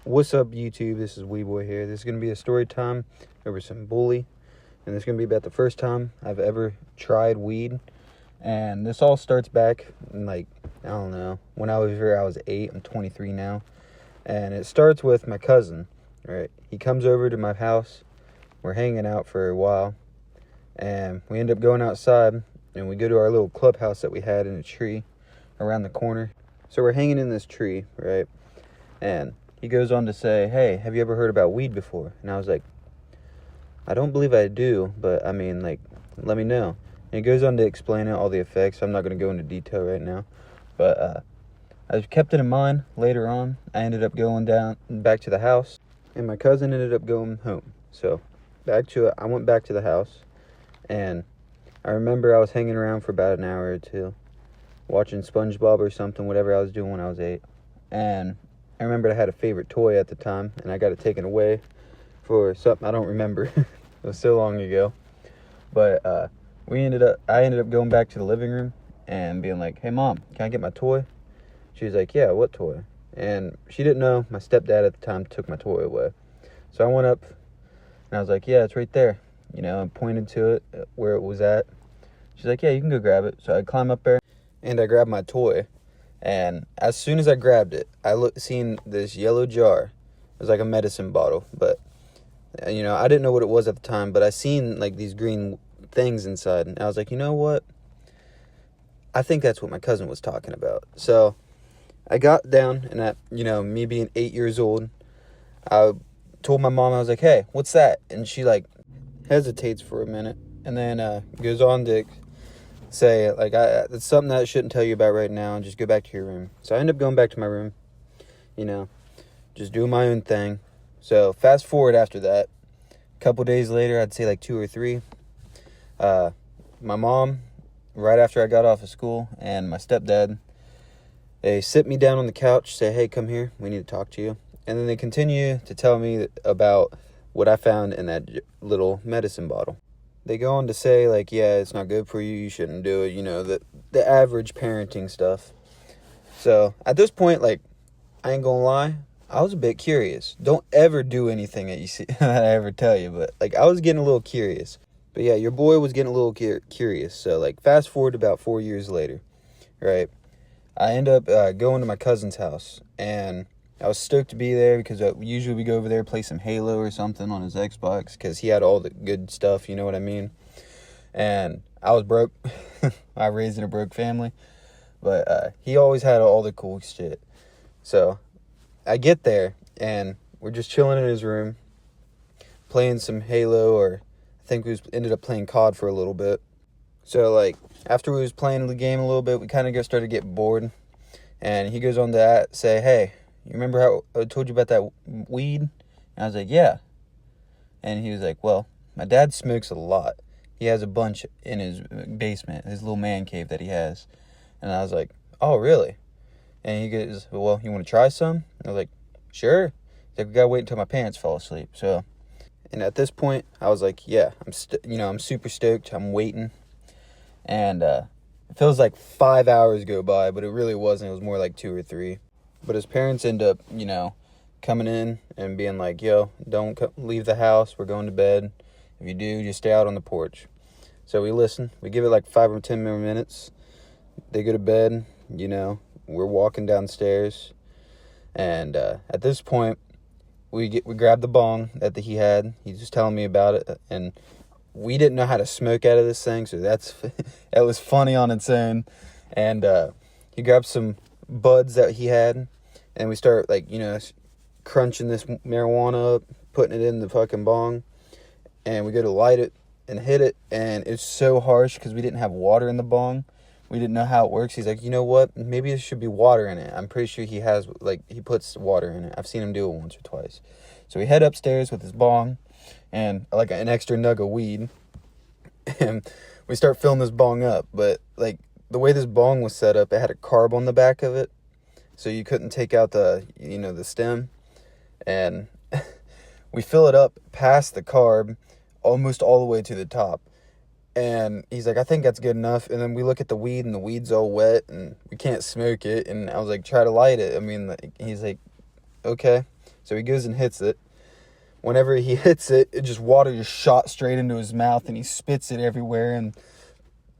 What's up, YouTube? This is Weeboy here. This is going to be a story time over some bully, and this is going to be about the first time I've ever tried weed. And this all starts back in, I don't know, when I was 8. I'm 23 now. And it starts with my cousin, right? He comes over to my house. We're hanging out for a while, and we end up going outside, and we go to our little clubhouse that we had in a tree around the corner. So we're hanging in this tree, right? And he goes on to say, "Hey, have you ever heard about weed before?" And I was like, "I don't believe I do, but let me know." And he goes on to explain it, all the effects. I'm not going to go into detail right now, but I kept it in mind. Later on, I ended up going back to the house, and my cousin ended up going home. So I went back to the house, and I remember I was hanging around for about an hour or two, watching SpongeBob or something, whatever I was doing when I was 8, and I remember I had a favorite toy at the time, and I got it taken away for something I don't remember. It was so long ago. But I ended up going back to the living room and being like, "Hey, Mom, can I get my toy?" She was like, "Yeah, what toy?" And she didn't know my stepdad at the time took my toy away. So I went up, and I was like, "Yeah, it's right there." And pointed to it where it was at. She's like, "Yeah, you can go grab it." So I climb up there, and I grabbed my toy. And as soon as I grabbed it, seen this yellow jar. It was like a medicine bottle, but I didn't know what it was at the time, but I seen these green things inside, and I was like, "You know what? I think that's what my cousin was talking about." So I got down, and me being 8 years old, I told my mom, I was like, "Hey, what's that?" And she hesitates for a minute, and then goes on to say, it's something that I shouldn't tell you about right now, and just go back to your room. So I end up going back to my room, just doing my own thing. So fast forward after that, a couple days later, I'd say 2 or 3, my mom, right after I got off of school, and my stepdad, they sit me down on the couch, say, "Hey, come here, we need to talk to you." And then they continue to tell me about what I found in that little medicine bottle. They go on to say, "Yeah, it's not good for you, you shouldn't do it," the average parenting stuff. So, at this point, I ain't gonna lie, I was a bit curious. Don't ever do anything that you see, that I ever tell you, but, I was getting a little curious. But yeah, your boy was getting a little curious. So, fast forward about 4 years later, right? I end up going to my cousin's house, and I was stoked to be there because usually we go over there, play some Halo or something on his Xbox because he had all the good stuff, you know what I mean? And I was broke. I raised in a broke family. But he always had all the cool shit. So I get there, and we're just chilling in his room, playing some Halo, or I think we ended up playing COD for a little bit. So, after we was playing the game a little bit, we kind of started getting bored. And he goes on to say, "Hey, you remember how I told you about that weed?" And I was like, "Yeah." And he was like, "Well, my dad smokes a lot. He has a bunch in his basement, his little man cave that he has." And I was like, "Oh, really?" And he goes, "Well, you want to try some?" And I was like, "Sure." He's like, "We gotta wait until my parents fall asleep." So, and at this point, I was like, "Yeah, I'm super stoked. I'm waiting." And it feels like 5 hours go by, but it really wasn't. It was more like 2 or 3. But his parents end up, coming in and being like, "Yo, don't leave the house. We're going to bed. If you do, just stay out on the porch." So we listen. We give it 5 or 10 more minutes. They go to bed. We're walking downstairs. And at this point, we grab the bong that he had. He's just telling me about it. And we didn't know how to smoke out of this thing, so that was funny on its own. And he grabbed some buds that he had, and we start crunching this marijuana up, putting it in the fucking bong, and we go to light it and hit it, and it's so harsh because we didn't have water in the bong. We didn't know how it works. He's like, "You know what? Maybe there should be water in it." I'm pretty sure he has, he puts water in it. I've seen him do it once or twice. So we head upstairs with his bong and an extra nug of weed, and we start filling this bong up. But the way this bong was set up, it had a carb on the back of it, so you couldn't take out the stem. And we fill it up past the carb, almost all the way to the top. And he's like, "I think that's good enough." And then we look at the weed, and the weed's all wet, and we can't smoke it. And I was like, "Try to light it." I mean, he's like, "Okay." So he goes and hits it. Whenever he hits it, water just shot straight into his mouth, and he spits it everywhere and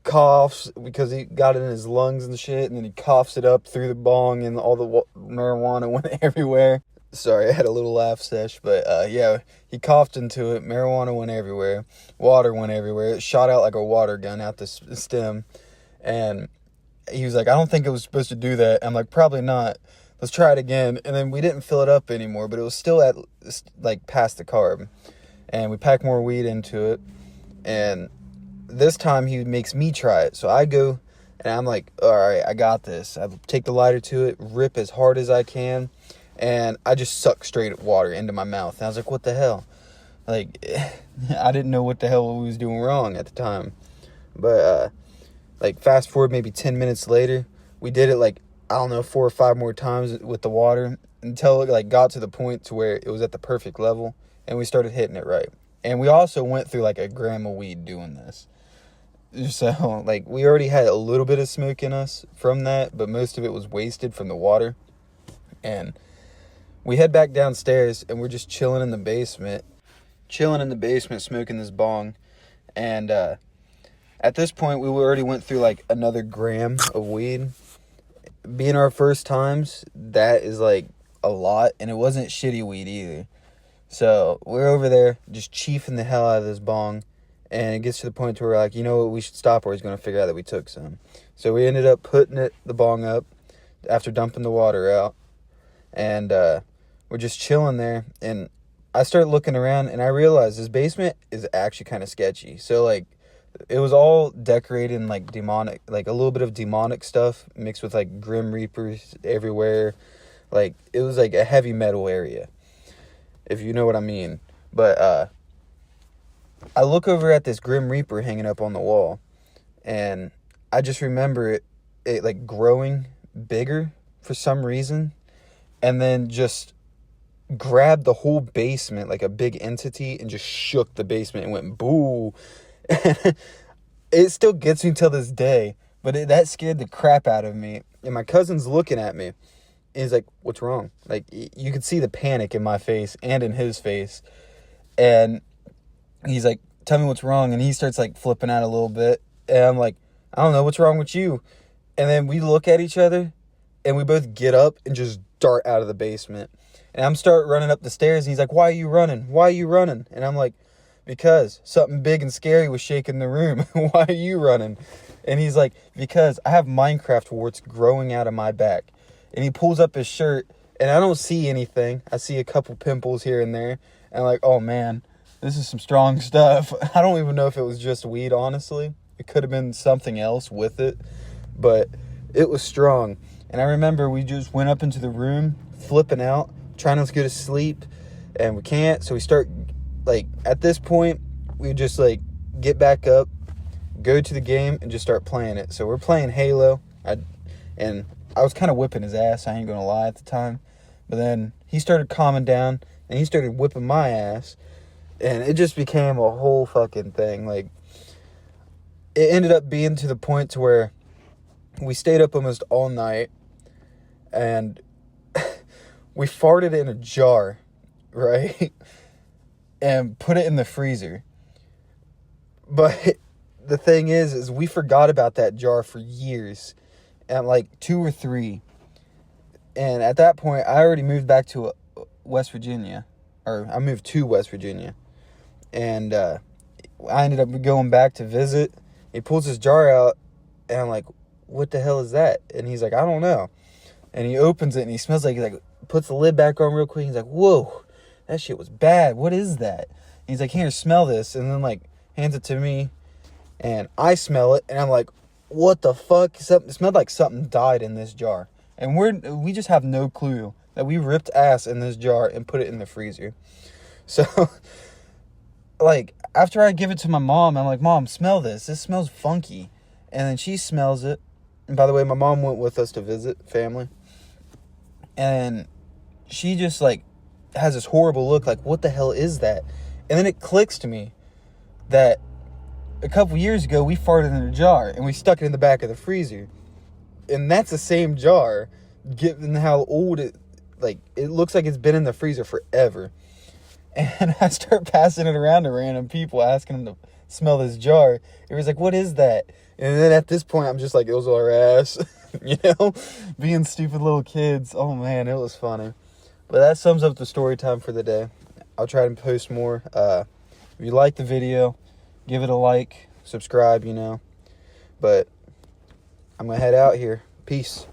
coughs because he got it in his lungs and shit, and then he coughs it up through the bong, and all the marijuana went everywhere. Sorry, I had a little laugh sesh, but yeah, he coughed into it, marijuana went everywhere, water went everywhere, it shot out like a water gun out the stem, and he was like, I don't think it was supposed to do that. I'm like, probably not. Let's try it again. And then we didn't fill it up anymore, but it was still at, like, past the carb. And we packed more weed into it. And this time he makes me try it. So I go, and I'm like, all right, I got this. I take the lighter to it, rip as hard as I can, and I just suck straight water into my mouth. And I was like, what the hell? Like, I didn't know what the hell we was doing wrong at the time. But, like, fast forward maybe 10 minutes later, we did it, like, I don't know, 4 or 5 more times with the water until it, like, got to the point to where it was at the perfect level, and we started hitting it right. And we also went through, like, a gram of weed doing this. So, like, we already had a little bit of smoke in us from that, but most of it was wasted from the water. And we head back downstairs, and we're just chilling in the basement, smoking this bong. And at this point, we already went through, like, another gram of weed. Being our first times, that is, like, a lot, and it wasn't shitty weed either. So we're over there just chiefing the hell out of this bong, and it gets to the point where we're like, you know what, we should stop, or he's going to figure out that we took some. So we ended up putting the bong up after dumping the water out, and we're just chilling there, and I start looking around, and I realize this basement is actually kind of sketchy. So, like, it was all decorated in, like, demonic, like, a little bit of demonic stuff mixed with, like, Grim Reapers everywhere. Like, it was, like, a heavy metal area, if you know what I mean. But I look over at this Grim Reaper hanging up on the wall, and I just remember it like, growing bigger for some reason, and then just grabbed the whole basement like a big entity and just shook the basement and went boo. It still gets me till this day, but that scared the crap out of me. And my cousin's looking at me, and he's like, what's wrong? Like, you could see the panic in my face and in his face. And he's like, tell me what's wrong. And he starts, like, flipping out a little bit. And I'm like, I don't know, what's wrong with you? And then we look at each other, and we both get up and just dart out of the basement. And I'm start running up the stairs, and he's like, why are you running? Why are you running? And I'm like, because something big and scary was shaking the room. Why are you running? And he's like, because I have Minecraft warts growing out of my back. And he pulls up his shirt, and I don't see anything. I see a couple pimples here and there. And I'm like, oh, man, this is some strong stuff. I don't even know if it was just weed, honestly. It could have been something else with it. But it was strong. And I remember we just went up into the room, flipping out, trying to go to sleep. And we can't. So we start, like, at this point, we just, like, get back up, go to the game, and just start playing it. So we're playing Halo. And I was kind of whipping his ass, I ain't gonna lie, at the time. But then he started calming down, and he started whipping my ass. And it just became a whole fucking thing. Like, it ended up being to the point to where we stayed up almost all night. And we farted in a jar, right? And put it in the freezer. But the thing is we forgot about that jar for years. And, like, 2 or 3. And at that point, I already moved back to West Virginia. Or I moved to West Virginia. And I ended up going back to visit. He pulls his jar out, and I'm like, what the hell is that? And he's like, I don't know. And he opens it, and he smells like, puts the lid back on real quick. He's like, whoa, that shit was bad. What is that? And he's like, here, smell this. And then, like, hands it to me. And I smell it, and I'm like, what the fuck? It smelled like something died in this jar. And we just have no clue that we ripped ass in this jar and put it in the freezer. So, like, after I give it to my mom, I'm like, Mom, smell this. This smells funky. And then she smells it. And by the way, my mom went with us to visit family. And she just, like, has this horrible look, like, what the hell is that? And then it clicks to me that a couple years ago, we farted in a jar, and we stuck it in the back of the freezer. And that's the same jar, given how old it, like, it looks like it's been in the freezer forever. And I start passing it around to random people, asking them to smell this jar. It was like, what is that? And then at this point, I'm just like, it was our ass. You know? Being stupid little kids. Oh, man, it was funny. But that sums up the story time for the day. I'll try to post more. If you like the video, give it a like, subscribe, you know. But I'm going to head out here. Peace.